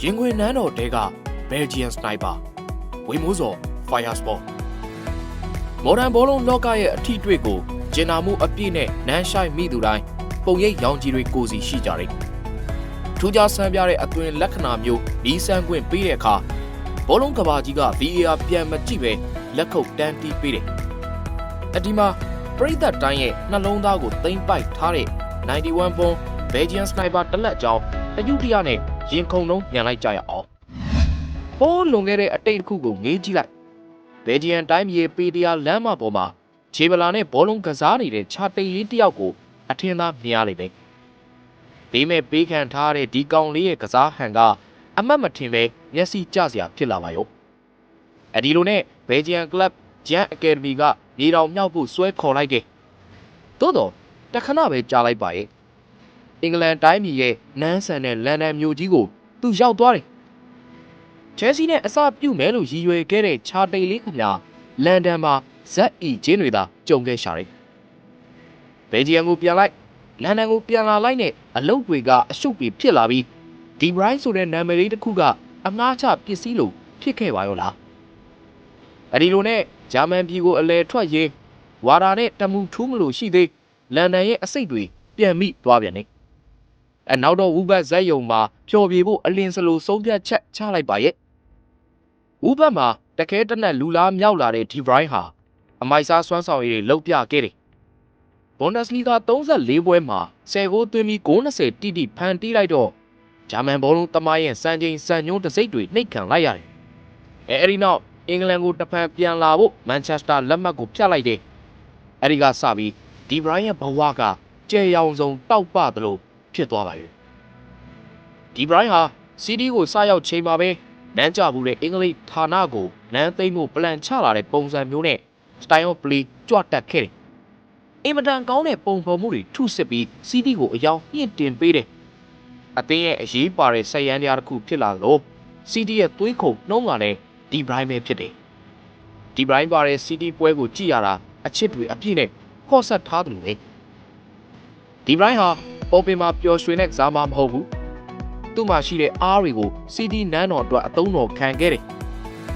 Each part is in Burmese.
ရင်ခွင်နန်းတော်တဲက Belgian Sniper ဝေမိုးစော် Fire Sport မော်ဒန်ဘောလုံးလောကရဲ့အထီးတွေ့ကိုကျင်နာမှုအပြည့်နဲ့နန်းရှိုက်မိသူတိုင်းပုံရိပ်ရောင်ကြီးတွေကိုစီရှိကြတယ်ထူးခြားဆန်းပြတဲ့အသွင်လက္ခဏာမျိုးဒီဆန်းခွင့်ပေးတဲ့အခါဘောလုံးကဘာကြီးက VAR ပြန်မကြည့်ပဲလက်ခုပ်တန်းတီးပေးတယ်အဒီမှာပရိသတ်တိုင်းရဲ့နှလုံးသားကိုသိမ့်ပိုက်ထားတဲ့91 ပုံ Belgian Sniper တလက်ကြောင်းတយុတရနဲ့ရင်ခုန်လုံးညံလိုက်ကြရအောင်ဘောလွန်ခဲ့တဲ့အတိတ်တစ်ခုကိုငေးကြည့်လိုက်Belgian တိုင်းမြေပေတရာလမ်းမပေါ်မှာခြေပလာနဲ့ဘောလုံးကစားနေတဲ့ခြာတိတ်လေးတစ်ယောက်ကိုအထင်သာမြင်ရလိမ့်မယ်ဘေးမဲ့ပေးခံထားတဲ့ဒီကောင်လေးရဲ့ကစားဟန်ကအမှတ်မထင်ပဲမျက်စိကျစရာဖြစ်လာပါရောအဒီလိုနဲ့ Belgian Club Jan Academy ကမြေတောင်မြောက်ဖို့ဆွဲခေါ်လိုက်တယ်သို့တော့တခဏပဲကြားလိုက်ပါရဲ့အင်္ဂလန်တိုင်းပြည်ရဲ့နန်းဆန်တဲ့လန်ဒန်မြို့ကြီးကိုသူရောက်သွားတယ်ချဲစီနဲ့အစပြုမယ်လို့ရည်ရွယ်ခဲ့တဲ့ခြာတိတ်လေးခင်ဗျာလန်ဒန်မှာဇက်အီချင်းတွေသာကြုံခဲ့ရှာတယ်ဘယ်ဂျီယံကိုပြန်လိုက်လန်ဒန်ကိုပြန်လာလိုက်နဲ့အလုပ်တွေကအရှုပ်တွေဖြစ်လာပြီးဒီဘရိုင်းဆိုတဲ့နာမည်လေးတစ်ခုကအငှားချပစ္စည်းလို့ဖြစ်ခဲ့ပါရောလားအဒီလိုနဲ့ဂျာမန်ပြည်ကိုအလဲထွက်ရေးဝါဒနဲ့တမှုထူးမလို့ရှိသေးလန်ဒန်ရဲ့အစိတ်တွေပြန်မိသွားပြန်နေအနောက်တော့ဝူဘတ်ဇက်ယုံမှာပျော်ပြေဖို့အလင်းစလိုဆုံးဖြတ်ချက်ချလိုက်ပါရဲ့ဝူဘတ်မှာတခဲတနက်လူလားမြောက်လာတဲ့ဒီဘရိုင်းဟာအမိုက်စားစွမ်းဆောင်ရည်တွေလှုပ်ပြခဲ့တယ်ဘွန်ဒက်စလီဂါ34ပွဲမှာ10ဂိုးသွင်းပြီး90တိတိဖန်တီးလိုက်တော့ဂျာမန်ဘောလုံးတမရဲ့စံချိန်စံညွှန်းတစိမ့်တွေနှိပ်ခံလိုက်ရတယ်အဲဒီနောက်အင်္ဂလန်ကိုတဖန်ပြန်လာဖို့မန်ချက်စတာလက်မှတ်ကိုဖြတ်လိုက်တယ်အဲဒီကစပြီးဒီဘရိုင်းရဲ့ဘဝကကြဲရောင်စုံတောက်ပသလိုဖြစ်သွားပါပြီဒီဘရိုင်းဟာစီးတီးကိုစရောက်ချိန်မှာပဲနန်းကြဘူးတဲ့အင်္ဂလိပ်ဌာနကိုနန်းသိမ်းဖို့ပလန်ချလာတဲ့ပုံစံမျိုးနဲ့ style of play ကြွတက်ခဲ့တယ်အင်မတန်ကောင်းတဲ့ပုံဖော်မှုတွေထုစစ်ပြီးစီးတီးကိုအယောင်မြင့်တင်ပေးတယ်အသင်းရဲ့အရေးပါတဲ့ဆက်ရန်တရားတစ်ခုဖြစ်လာလို့စီးတီးရဲ့သွေးခုန်နှုံးကလည်းဒီဘရိုင်းပဲဖြစ်တယ်ဒီဘရိုင်းပါတဲ့စီးတီးပွဲကိုကြည့်ရတာအချစ်တွေအပြည့်နဲ့ခေါ်ဆက်ထားတယ်လေဒီဘရိုင်းဟာပေါ်ပင်မှာပျော်ရွှင်တဲ့ကစားမမဟုတ်ဘူးသူ့မှာရှိတဲ့အားတွေကိုစီးတီးနန်းတော်အတွက်အသုံးတော်ခံခဲ့တယ်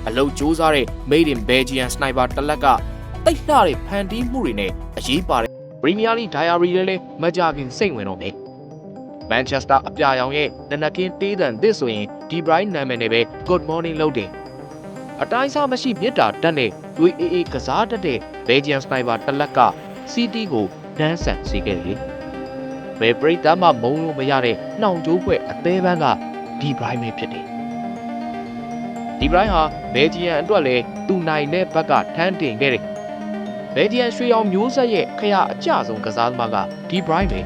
အလုတ်ကြိုးစားတဲ့ Made in Belgian Sniper တလက်ကတိတ်လှတဲ့ဖန်တီးမှုတွေနဲ့အရေးပါတဲ့ Premier League Diary လည်းမကြခင်စိတ်ဝင်တော့မယ်မန်ချက်စတာအပြာရောင်ရဲ့နနကင်းတေးတန်သစ်ဆိုရင်ဒီဘရိုင်းနာမည်နဲ့ပဲ Good Morning လုပ်တယ်အတိုင်းစားမရှိမြစ်တာတက်နဲ့သွေးအေးအေးကစားတတ်တဲ့ Belgian Sniper တလက်ကစီးတီးကိုဒန်းဆန်စေခဲ့တယ်ဘယ်ပရိသတ်မှမုံလို့မရတဲ့နှောင်ကြိုးခွဲအသေးပန်းကဒီဘရိုင်းပဲဖြစ်တယ်ဒီဘရိုင်းဟာဘယ်ဂျီယန်အတွက်လည်းသူနိုင်တဲ့ဘက်ကထမ်းတင်ခဲ့တယ်ဘယ်ဂျီယန်ရွှေရောင်မျိုးဆက်ရဲ့ခရအကျဆုံးကစားသမားကဒီဘရိုင်းပဲ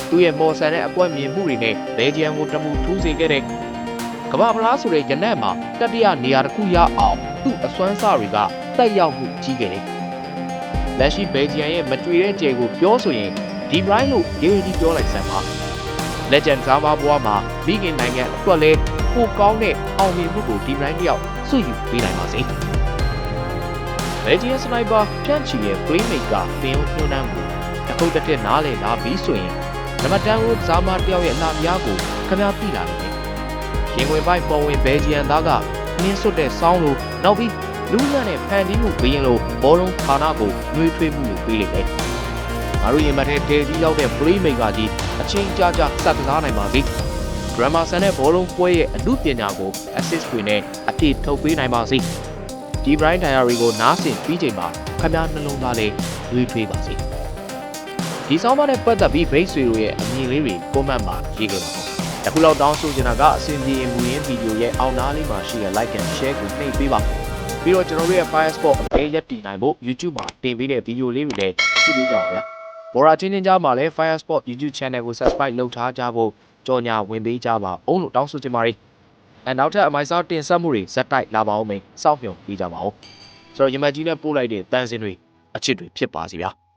သူ့ရဲ့မော်ဆန်တဲ့အကွက်မြင်မှုတွေနဲ့ဘယ်ဂျီယန်ကိုတမှုထူးစေခဲ့တဲ့ကမ္ဘာဖလားဆိုတဲ့ရနက်မှာတတိယနေရာတစ်ခုရအောင်သူ့အစွမ်းစားတွေကတက်ရောက်မှုကြီးခဲ့တယ်လက်ရှိဘယ်ဂျီယန်ရဲ့မကြွေတဲ့ကြယ်ကိုပြောဆိုရင်ဒီဘရိုင်းလို့ရေးကြီးပြောလိုက်စမ်းပါလက်ဂျန်ကားဘာဘွားမှာမိခင်နိုင်ငံအတွက်လဲပိုကောင်းတဲ့အောင်မြင်မှုကိုဒီဘရိုင်းတယောက်ဆွယူပေးနိုင်ပါစေဘယ်ဂျီယန်စနိုက်ပါဖျန်ချီရဲ့ playmaker ပင်ညွှန်းနှမ်းမှုတစ်ခုတစ်ထက်နားလည်လာပြီးဆိုရင်နံပါတ်10ကိုဇာမာတယောက်ရဲ့အလားများကိုခမားပြလာတယ်ရင်ဝင်ပိုက်ပေါ်ဝင်ဘယ်ဂျီယန်သားကနင်းစွတ်တဲ့ဆောင်းလိုနောက်ပြီးလူရနဲ့ဖန်တီးမှုဘင်းလို့ဘောလုံးဌာနကိုနှွေးထွေးမှုကိုပေးလိုက်တယ်ငါတို့ရင်မထဲဒေဒီရောက်တဲ့ playmaker ကြီးအချင်းကြာကြာစက်ကစားနိုင်ပါစေ။ Drama ဆန်တဲ့ဘောလုံးပွဲရဲ့အမှုပညာကို assist တွေနဲ့အပြည့်ထုတ်ပေးနိုင်ပါစေ။ဒီ Brian Diary ကိုနားဆင်ပြီးချိန်မှာခင်ဗျားနှလုံးသားလေးရွေးထွေးပါစေ။ဒီဆောင်းပါးနဲ့ပတ်သက်ပြီးဘိတ်ဆွေတို့ရဲ့အမြင်လေးတွေ comment မှာရေးခဲ့ပါဦး။အခုလောက်တောင်းဆိုချင်တာကအစီအစဉ်မူရင်းဗီဒီယိုရဲ့အောက်နားလေးမှာရှိတဲ့ like and share ကိုနှိပ်ပေးပါ။ပြီးတော့ကျွန်တော်တို့ရဲ့ Fire Sport အသေးရက်တည်နိုင်ဖို့ YouTube မှာတင်ပေးတဲ့ဗီဒီယိုလေးတွေလည်းကြည့်ပေးကြပါဗျာ။ဘော်ရာချင်းချင်းကြားမှာလည်း Fire Sport YouTube Channel ကို Subscribe လုပ်ထားကြဖို့ကြော်ညာဝင်ပေးကြပါအောင်လို့တောင်းဆိုချင်ပါတယ်။နောက်ထပ်အမိုက်စားတင်ဆက်မှုတွေဇက်တိုက်လာပါအောင်မယ်။စောင့်မျှော်ပေးကြပါဦး။ဆိုတော့ရမကြီးနဲ့ပို့လိုက်တဲ့တန်စင်တွေအချစ်တွေဖြစ်ပါစီဗျာ။